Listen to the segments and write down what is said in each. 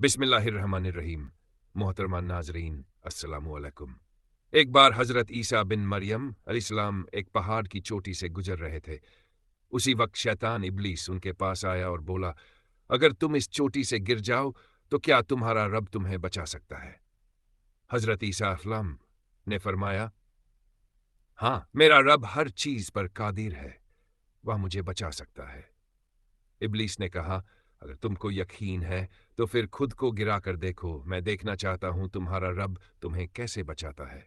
बिस्मिल्लाहिर्रहमानिर्रहीम। मोहतरमा नाजरीन, अस्सलामु अलैकुम। एक बार हजरत ईसा बिन मरियम अलैहिस्सलाम एक पहाड़ की चोटी से गुजर रहे थे। उसी वक्त शैतान इब्लीस उनके पास आया और बोला, अगर तुम इस चोटी से गिर जाओ तो क्या तुम्हारा रब तुम्हें बचा सकता है? हजरत ईसा अलैहिस्सलाम ने फरमाया, हाँ, मेरा रब हर चीज पर कादिर है, वह मुझे बचा सकता है। इब्लीस ने कहा, अगर तुमको यकीन है तो फिर खुद को गिरा कर देखो, मैं देखना चाहता हूं तुम्हारा रब तुम्हें कैसे बचाता है।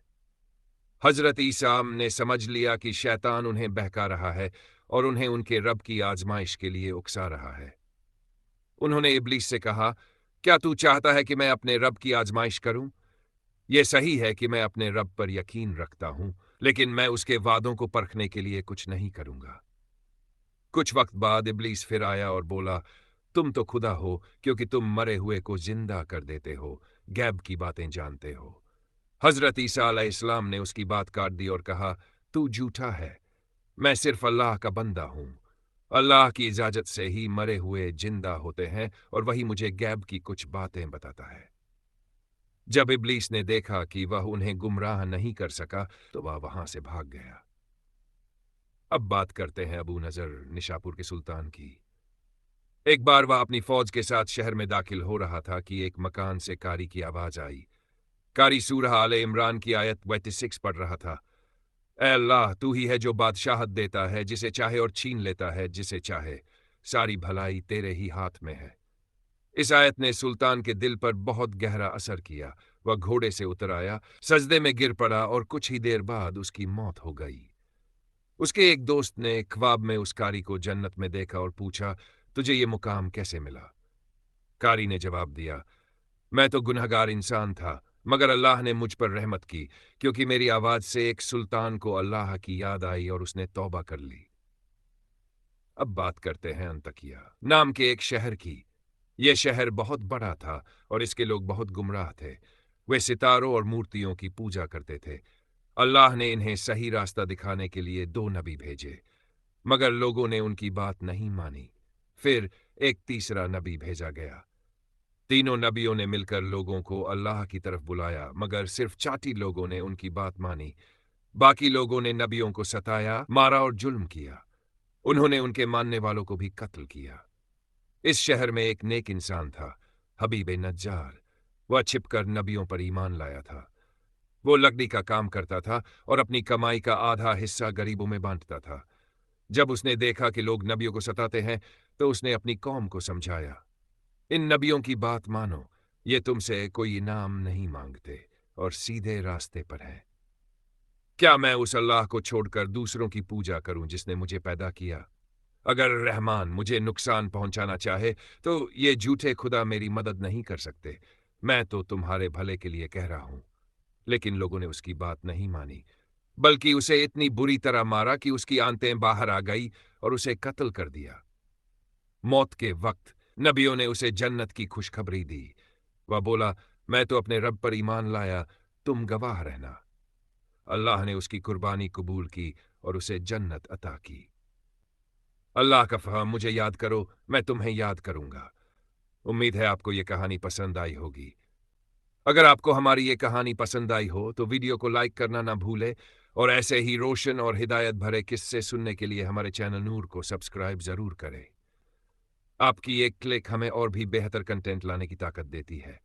हजरत ईसा ने समझ लिया कि शैतान उन्हें बहका रहा है और उन्हें उनके रब की आजमाइश के लिए उकसा रहा है। उन्होंने इब्लीस से कहा, क्या तू चाहता है कि मैं अपने रब की आजमाइश करूं? यह सही है कि मैं अपने रब पर यकीन रखता हूं, लेकिन मैं उसके वादों को परखने के लिए कुछ नहीं करूंगा। कुछ वक्त बाद इब्लीस फिर आया और बोला, तुम तो खुदा हो, क्योंकि तुम मरे हुए को जिंदा कर देते हो, गैब की बातें जानते हो। हजरत ईसा अलैहिस्सलाम ने उसकी बात काट दी और कहा, तू झूठा है, मैं सिर्फ अल्लाह का बंदा हूं। अल्लाह की इजाजत से ही मरे हुए जिंदा होते हैं और वही मुझे गैब की कुछ बातें बताता है। जब इब्लीस ने देखा कि वह उन्हें गुमराह नहीं कर सका तो वह वहां से भाग गया। अब बात करते हैं अबू नजर निशापुर के सुल्तान की। एक बार वह अपनी फौज के साथ शहर में दाखिल हो रहा था कि एक मकान से कारी की आवाज आई। कारी सूरह आले इमरान की आयत 26 पढ़ रहा था। ऐ अल्लाह, तू ही है जो बादशाहत देता है जिसे चाहे और छीन लेता है जिसे चाहे, सारी भलाई तेरे ही हाथ में है। इस आयत ने सुल्तान के दिल पर बहुत गहरा असर किया। वह घोड़े से उतर आया, सजदे में गिर पड़ा और कुछ ही देर बाद उसकी मौत हो गई। उसके एक दोस्त ने ख्वाब में उस कारी को जन्नत में देखा और पूछा, तुझे ये मुकाम कैसे मिला? कारी ने जवाब दिया, मैं तो गुनहगार इंसान था, मगर अल्लाह ने मुझ पर रहमत की, क्योंकि मेरी आवाज से एक सुल्तान को अल्लाह की याद आई और उसने तौबा कर ली। अब बात करते हैं अंतकिया नाम के एक शहर की। यह शहर बहुत बड़ा था और इसके लोग बहुत गुमराह थे। वे सितारों और मूर्तियों की पूजा करते थे। अल्लाह ने इन्हें सही रास्ता दिखाने के लिए 2 नबी भेजे, मगर लोगों ने उनकी बात नहीं मानी। फिर एक तीसरा नबी भेजा गया। तीनों नबियों ने मिलकर लोगों को अल्लाह की तरफ बुलाया, मगर सिर्फ 40 लोगों ने उनकी बात मानी। बाकी लोगों ने नबियों को सताया, मारा और जुल्म किया। उन्होंने उनके मानने वालों को भी कत्ल किया। इस शहर में एक नेक इंसान था, हबीब नज्जार। वह छिपकर नबियों पर ईमान लाया था। वो लकड़ी का काम करता था और अपनी कमाई का आधा हिस्सा गरीबों में बांटता था। जब उसने देखा कि लोग नबियों को सताते हैं तो उसने अपनी कौम को समझाया, इन नबियों की बात मानो, ये तुमसे कोई इनाम नहीं मांगते और सीधे रास्ते पर हैं। क्या मैं उस अल्लाह को छोड़कर दूसरों की पूजा करूं जिसने मुझे पैदा किया? अगर रहमान मुझे नुकसान पहुंचाना चाहे तो ये झूठे खुदा मेरी मदद नहीं कर सकते। मैं तो तुम्हारे भले के लिए कह रहा हूं। लेकिन लोगों ने उसकी बात नहीं मानी, बल्कि उसे इतनी बुरी तरह मारा कि उसकी आंतें बाहर आ गई और उसे कत्ल कर दिया। मौत के वक्त नबियों ने उसे जन्नत की खुशखबरी दी। वह बोला, मैं तो अपने रब पर ईमान लाया, तुम गवाह रहना। अल्लाह ने उसकी कुर्बानी कबूल की और उसे जन्नत अता की। अल्लाह का फहम, मुझे याद करो, मैं तुम्हें याद करूंगा। उम्मीद है आपको ये कहानी पसंद आई होगी। अगर आपको हमारी ये कहानी पसंद आई हो तो वीडियो को लाइक करना ना भूले और ऐसे ही रोशन और हिदायत भरे किस्से सुनने के लिए हमारे चैनल नूर को सब्सक्राइब जरूर करें। आपकी एक क्लिक हमें और भी बेहतर कंटेंट लाने की ताकत देती है।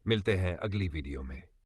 मिलते हैं अगली वीडियो में।